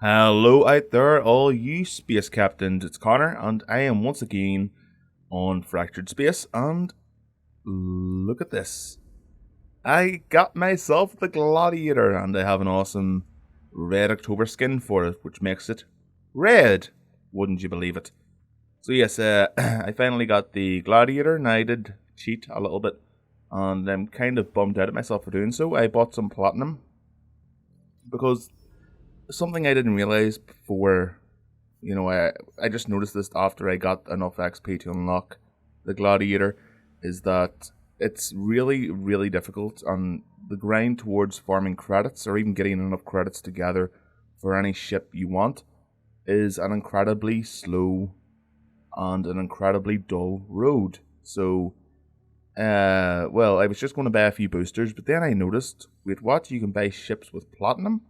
Hello out there, all you space captains. It's Connor, and I am once again on Fractured Space. And look at this. I got myself the Gladiator, and I have an awesome red October skin for it, which makes it red. Wouldn't you believe it? So yes, I finally got the Gladiator, and I did cheat a little bit, and I'm kind of bummed out at myself for doing so. I bought some platinum because something I didn't realize before, I just noticed this after I got enough XP to unlock the Gladiator, is that it's really, really difficult on the grind towards farming credits or even getting enough credits to gather for any ship you want is an incredibly slow and an incredibly dull road. So, I was just going to buy a few boosters, but then I noticed, wait, what? You can buy ships with platinum?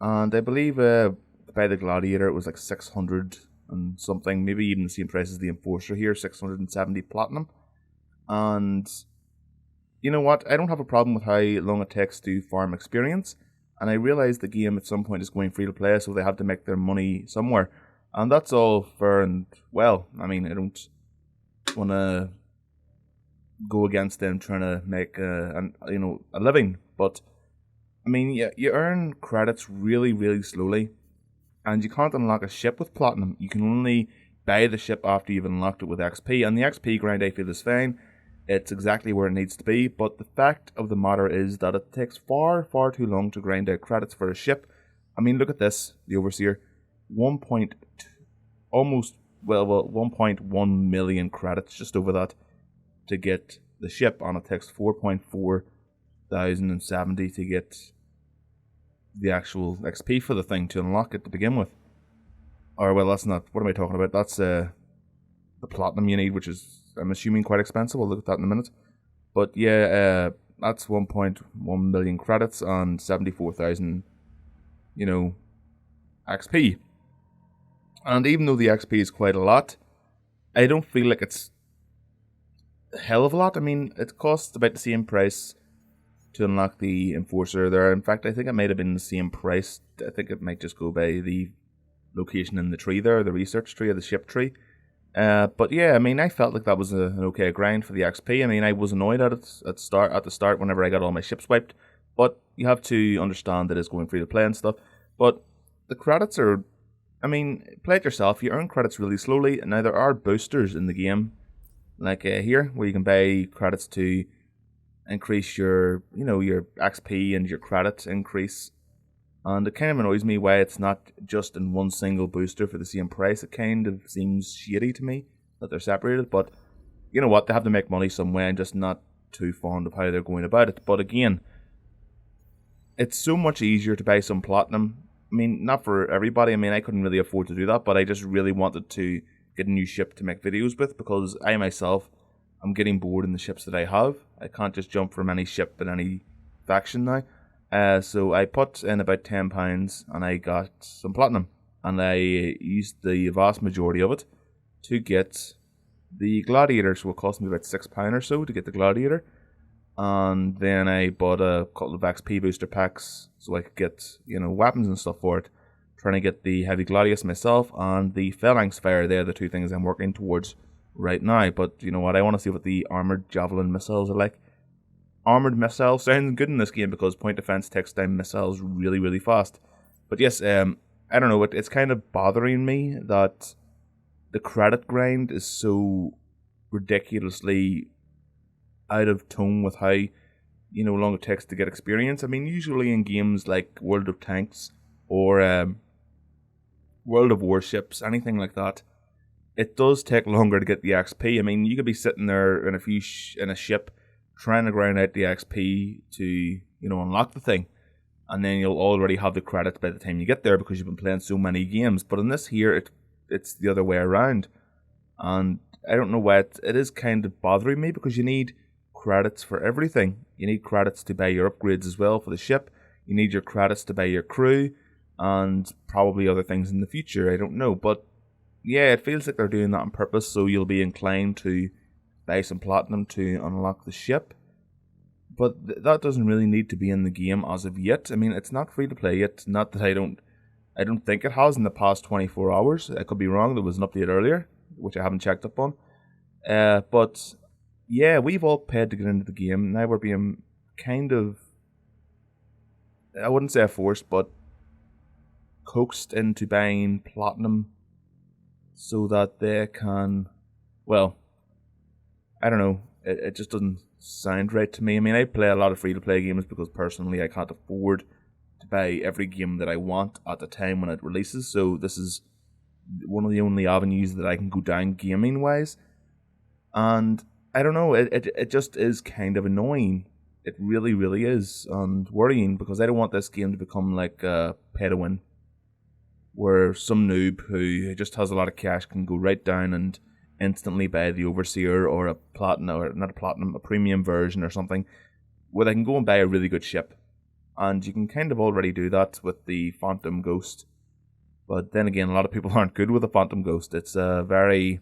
And I believe to buy the Gladiator, it was like 600 and something, maybe even the same price as the Enforcer here, 670 platinum. And you know what? I don't have a problem with how long it takes to farm experience. And I realize the game at some point is going free to play, so they have to make their money somewhere. And that's all fair and well. I mean, I don't want to go against them trying to make a living, but I mean, you earn credits really, really slowly, and you can't unlock a ship with platinum. You can only buy the ship after you've unlocked it with XP, and the XP grind I feel is fine. It's exactly where it needs to be, but the fact of the matter is that it takes far, far too long to grind out credits for a ship. I mean, look at this, the Overseer, 1.1 million credits, just over that, to get the ship, and it takes 4.4 thousand to get the actual XP for the thing to unlock it to begin with. Or, well, that's not, what am I talking about? That's the platinum you need, which is, I'm assuming, quite expensive. We'll look at that in a minute. But yeah, that's 1.1 million credits and 74,000, XP. And even though the XP is quite a lot, I don't feel like it's a hell of a lot. I mean, it costs about the same price to unlock the Enforcer there. In fact, I think it might have been the same price. I think it might just go by the location in the tree there, the research tree or the ship tree. But yeah, I mean, I felt like that was an okay grind for the XP. I mean, I was annoyed at it at the start whenever I got all my ships wiped. But you have to understand that it's going free to play and stuff. But the credits are, I mean, play it yourself. You earn credits really slowly. Now, there are boosters in the game, like here, where you can buy credits to increase your XP and your credits increase. And it kind of annoys me why it's not just in one single booster for the same price. It kind of seems shady to me that they're separated, but you know what, they have to make money some way. I'm just not too fond of how they're going about it. But again, it's so much easier to buy some platinum. I mean, not for everybody. I mean, I couldn't really afford to do that, but I just really wanted to get a new ship to make videos with, because I myself, I'm getting bored in the ships that I have. I can't just jump from any ship in any faction now. So I put in about £10 and I got some platinum. And I used the vast majority of it to get the Gladiator. So it cost me about £6 or so to get the Gladiator. And then I bought a couple of XP booster packs so I could get, weapons and stuff for it. Trying to get the Heavy Gladius myself and the Phalanx Fire. They're the two things I'm working towards right now. But you know what, I want to see what the armored javelin missiles are like. Armored missiles sound good in this game because point defense takes down missiles really, really fast. But yes, I don't know, it's kind of bothering me that the credit grind is so ridiculously out of tone with how long it takes to get experience. I mean, usually in games like World of Tanks or World of Warships, anything like that, it does take longer to get the XP. I mean, you could be sitting there in a ship trying to grind out the XP to, unlock the thing. And then you'll already have the credits by the time you get there because you've been playing so many games. But in this here, it's the other way around. And I don't know why it is kind of bothering me, because you need credits for everything. You need credits to buy your upgrades as well for the ship. You need your credits to buy your crew. And probably other things in the future, I don't know. But yeah, it feels like they're doing that on purpose, so you'll be inclined to buy some platinum to unlock the ship. But that doesn't really need to be in the game as of yet. I mean, it's not free to play yet. Not that I don't I don't think it has in the past 24 hours. I could be wrong. There was an update earlier, which I haven't checked up on. But yeah, we've all paid to get into the game. Now we're being kind of, I wouldn't say forced, but coaxed into buying platinum so that they can, well, I don't know. It just doesn't sound right to me. I mean, I play a lot of free-to-play games because personally I can't afford to buy every game that I want at the time when it releases. So this is one of the only avenues that I can go down gaming-wise. And I don't know, it just is kind of annoying. It really, really is. And worrying because I don't want this game to become like pay to win, where some noob who just has a lot of cash can go right down and instantly buy the Overseer or a platinum, or not a platinum, a premium version or something, where they can go and buy a really good ship. And you can kind of already do that with the Phantom Ghost. But then again, a lot of people aren't good with the Phantom Ghost. It's a very,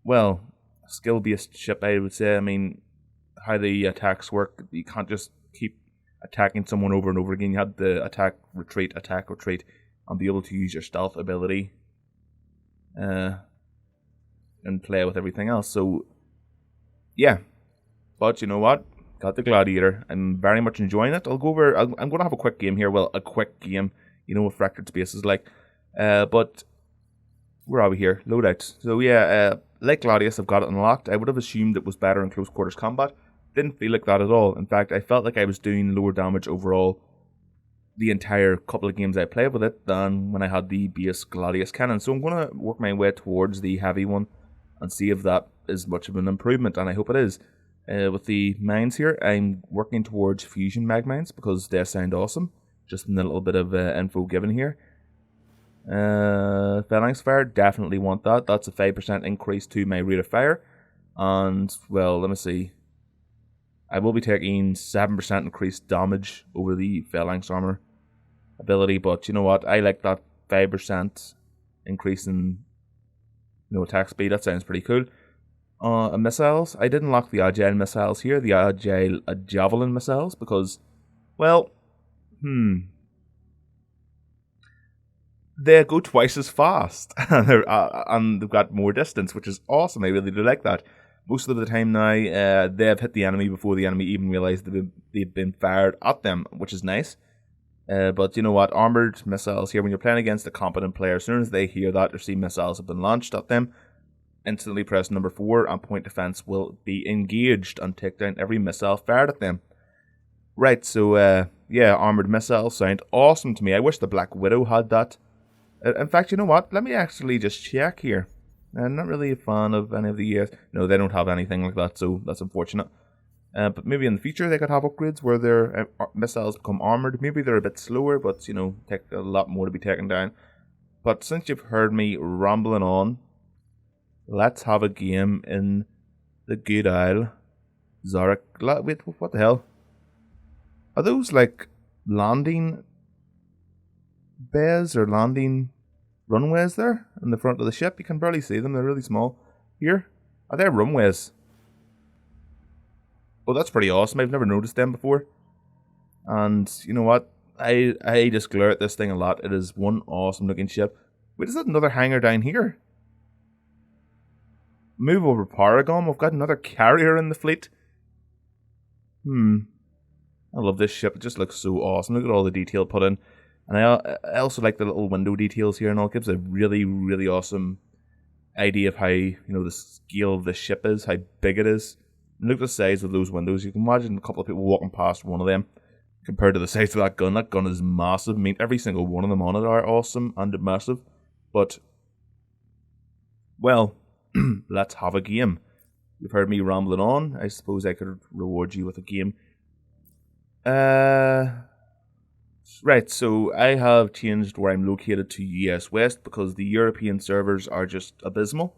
well, skill-based ship, I would say. I mean, how the attacks work, you can't just keep attacking someone over and over again. You have the attack, retreat, and be able to use your stealth ability and play with everything else. So, yeah. But you know what? Got the Gladiator. I'm very much enjoying it. I'm going to have a quick game here. Well, a quick game, you know, with Fractured Space is like. But where are we here? Loadout. So yeah, like Gladius, I've got it unlocked. I would have assumed it was better in close quarters combat. Didn't feel like that at all. In fact, I felt like I was doing lower damage overall the entire couple of games I played with it than when I had the base Gladius cannon. So I'm going to work my way towards the heavy one and see if that is much of an improvement, and I hope it is. With the mines here, I'm working towards fusion mag mines because they sound awesome. Just a little bit of info given here. Phalanx fire, definitely want that. That's a 5% increase to my rate of fire. And, well, let me see. I will be taking 7% increased damage over the Phalanx armor ability, but you know what? I like that 5% increase in attack speed. That sounds pretty cool. Missiles, I didn't lock the agile missiles here, the agile javelin missiles, because, well, they go twice as fast, and they've got more distance, which is awesome. I really do like that. Most of the time now, they have hit the enemy before the enemy even realised they've been fired at them, which is nice. But you know what? Armoured missiles here, when you're playing against a competent player, as soon as they hear that or see missiles have been launched at them, instantly press number 4 and point defense will be engaged and take down every missile fired at them. Right, so yeah, armoured missiles sound awesome to me. I wish the Black Widow had that. In fact, you know what? Let me actually just check here. I'm not really a fan of any of the... no, they don't have anything like that, so that's unfortunate. But maybe in the future they could have upgrades where their missiles become armoured. Maybe they're a bit slower, but, take a lot more to be taken down. But since you've heard me rambling on, let's have a game in the good Isle. Zarek... Wait, what the hell? Are those, like, landing bays or landing runways there in the front of the ship? You can barely see them, they're really small. Here? Are they runways? Oh, that's pretty awesome. I've never noticed them before. And you know what? I just glare at this thing a lot. It is one awesome looking ship. Wait, is that another hangar down here? Move over Paragon. We've got another carrier in the fleet. I love this ship. It just looks so awesome. Look at all the detail put in. And I also like the little window details here and all. It gives a really, really awesome idea of how, the scale of the ship is, how big it is. And look at the size of those windows. You can imagine a couple of people walking past one of them compared to the size of that gun. That gun is massive. I mean, every single one of them on it are awesome and massive. But, well, let's have a game. You've heard me rambling on. I suppose I could reward you with a game. Right, so I have changed where I'm located to US West because the European servers are just abysmal.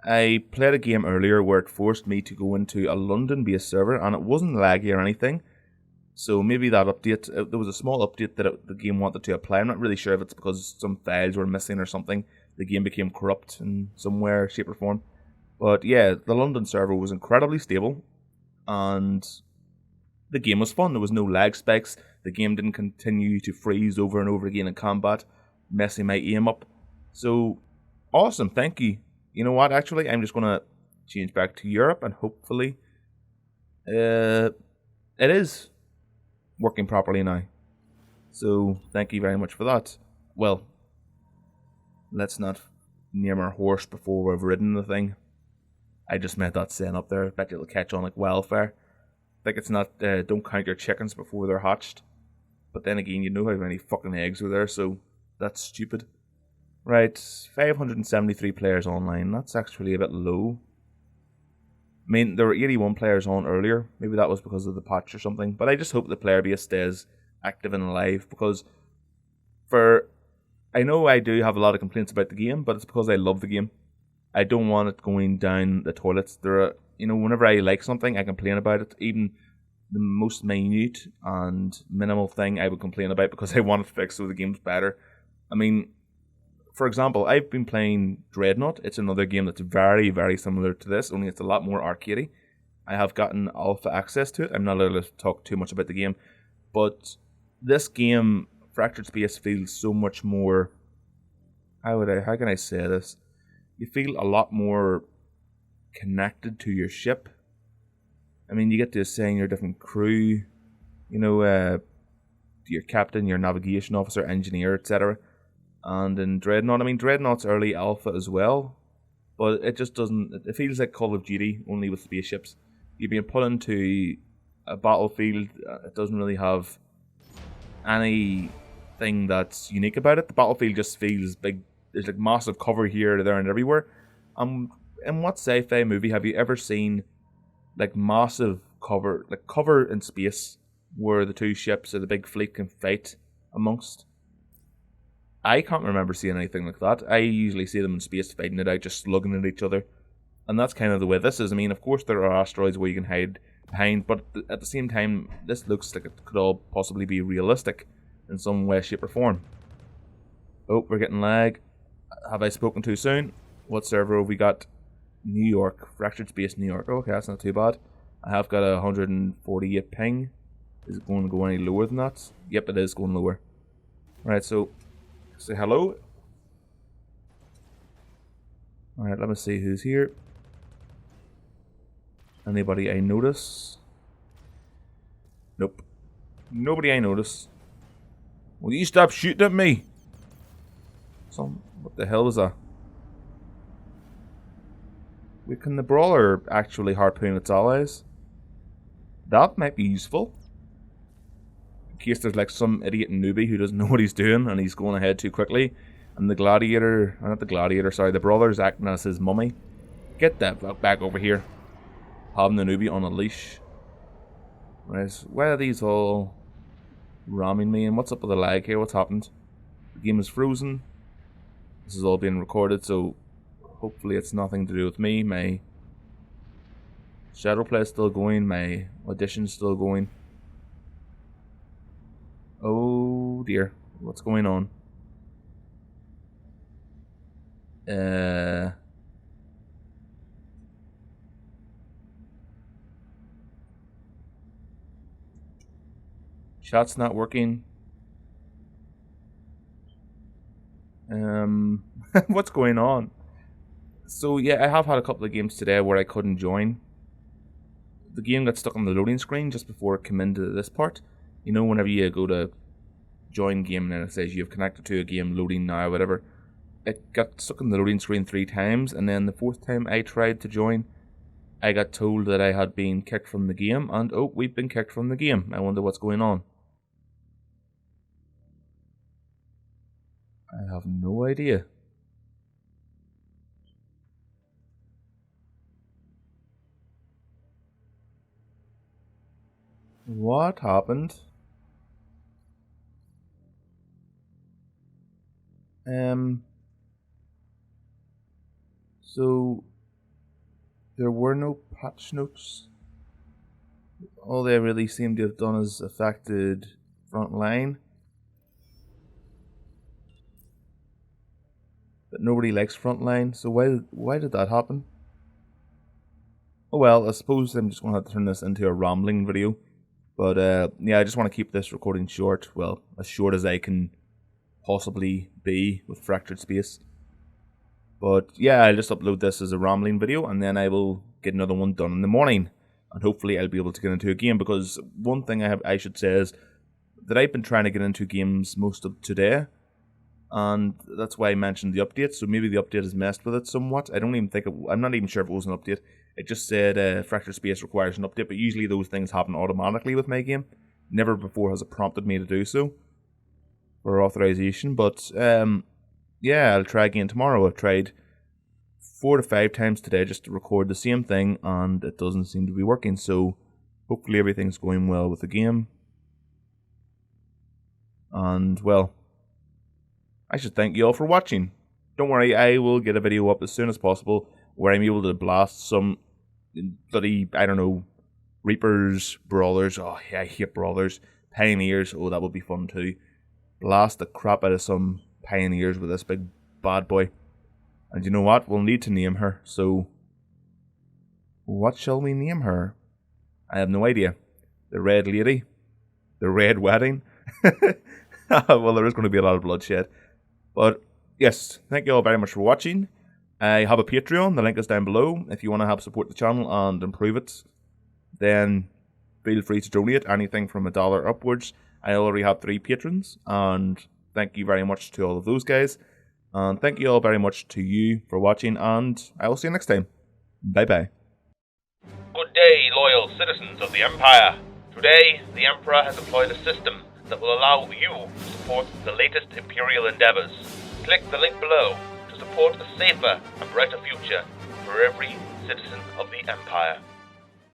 I played a game earlier where it forced me to go into a London-based server and it wasn't laggy or anything. So maybe that update, there was a small update that the game wanted to apply. I'm not really sure if it's because some files were missing or something. The game became corrupt in some way, shape or form. But yeah, the London server was incredibly stable and the game was fun. There was no lag spikes. The game didn't continue to freeze over and over again in combat, messing my aim up. So, awesome, thank you. You know what, actually, I'm just going to change back to Europe, and hopefully it is working properly now. So, thank you very much for that. Well, let's not name our horse before we've ridden the thing. I just made that saying up there. Bet it'll catch on like wildfire. Like it's not, don't count your chickens before they're hatched. But then again, you know how many fucking eggs are there, so that's stupid. Right, 573 players online. That's actually a bit low. I mean, there were 81 players on earlier. Maybe that was because of the patch or something. But I just hope the player base stays active and alive, because I know I do have a lot of complaints about the game, but it's because I love the game. I don't want it going down the toilets. Whenever I like something, I complain about it. Even the most minute and minimal thing I would complain about because I want it fixed so the game's better. I mean, for example, I've been playing Dreadnought. It's another game that's very, very similar to this, only it's a lot more arcadey. I have gotten alpha access to it. I'm not allowed to talk too much about the game, but this game, Fractured Space, feels so much more... How can I say this? You feel a lot more connected to your ship. I mean, you get to assign your different crew, your captain, your navigation officer, engineer, etc. And in Dreadnought, Dreadnought's early alpha as well, but it just doesn't... It feels like Call of Duty, only with spaceships. You're being put into a battlefield. It doesn't really have anything that's unique about it. The battlefield just feels big. There's like massive cover here, there, and everywhere. In what sci-fi movie have you ever seen like massive cover, like cover in space, where the two ships or the big fleet can fight amongst? I can't remember seeing anything like that. I usually see them in space fighting it out, just slugging at each other. And that's kind of the way this is. I mean, of course there are asteroids where you can hide behind, but at the same time, this looks like it could all possibly be realistic in some way, shape, or form. Oh, we're getting lag. Have I spoken too soon? What server have we got? New York. Fractured Space, New York. Okay, that's not too bad. I have got a 148 ping. Is it going to go any lower than that? Yep, it is going lower. Right, so say hello. Alright, let me see who's here. Anybody I notice? Nope. Nobody I notice. Will you stop shooting at me? What the hell was that? Can the brawler actually harpoon its allies? That might be useful. In case there's like some idiot newbie who doesn't know what he's doing and he's going ahead too quickly. And the the brawler's acting as his mummy. Get that back over here. Having the newbie on a leash. Right, why are these all ramming me? And what's up with the lag here? What's happened? The game is frozen. This is all being recorded, so hopefully it's nothing to do with me. My shadow play is still going. My audition is still going. Oh dear, what's going on? Chat's not working. What's going on? So yeah, I have had a couple of games today where I couldn't join. The game got stuck on the loading screen just before it came into this part. You know, whenever you go to join game and it says you have connected to a game, loading now, whatever. It got stuck on the loading screen 3 times, and then the 4th time I tried to join, I got told that I had been kicked from the game, and oh, we've been kicked from the game. I wonder what's going on. I have no idea. What happened? So there were no patch notes. All they really seem to have done is affected front line. But nobody likes frontline, so why did that happen? Oh well, I suppose I'm just going to have to turn this into a rambling video. But yeah, I just want to keep this recording short. Well, as short as I can possibly be with Fractured Space. But yeah, I'll just upload this as a rambling video, and then I will get another one done in the morning. And hopefully I'll be able to get into a game, because one thing I should say is that I've been trying to get into games most of today. And that's why I mentioned the update. So maybe the update has messed with it somewhat. I'm not even sure if it was an update. It just said Fractured Space requires an update, but usually those things happen automatically with my game. Never before has it prompted me to do so for authorization. But yeah, I'll try again tomorrow. I've tried 4 to 5 times today just to record the same thing, and it doesn't seem to be working. So hopefully everything's going well with the game. And well, I should thank you all for watching. Don't worry, I will get a video up as soon as possible where I'm able to blast some bloody, I don't know, Reapers, Brawlers. Oh, yeah, I hate Brawlers. Pioneers. Oh, that would be fun too. Blast the crap out of some Pioneers with this big bad boy. And you know what? We'll need to name her. So, what shall we name her? I have no idea. The Red Lady? The Red Wedding? Well, there is going to be a lot of bloodshed. But yes, thank you all very much for watching. I have a Patreon, the link is down below. If you want to help support the channel and improve it, then feel free to donate anything from $1 upwards. I already have 3 patrons, and thank you very much to all of those guys. And thank you all very much to you for watching, and I will see you next time. Bye bye. Good day, loyal citizens of the Empire. Today, the Emperor has employed a system that will allow you to support the latest Imperial endeavors. Click the link below to support a safer and brighter future for every citizen of the Empire.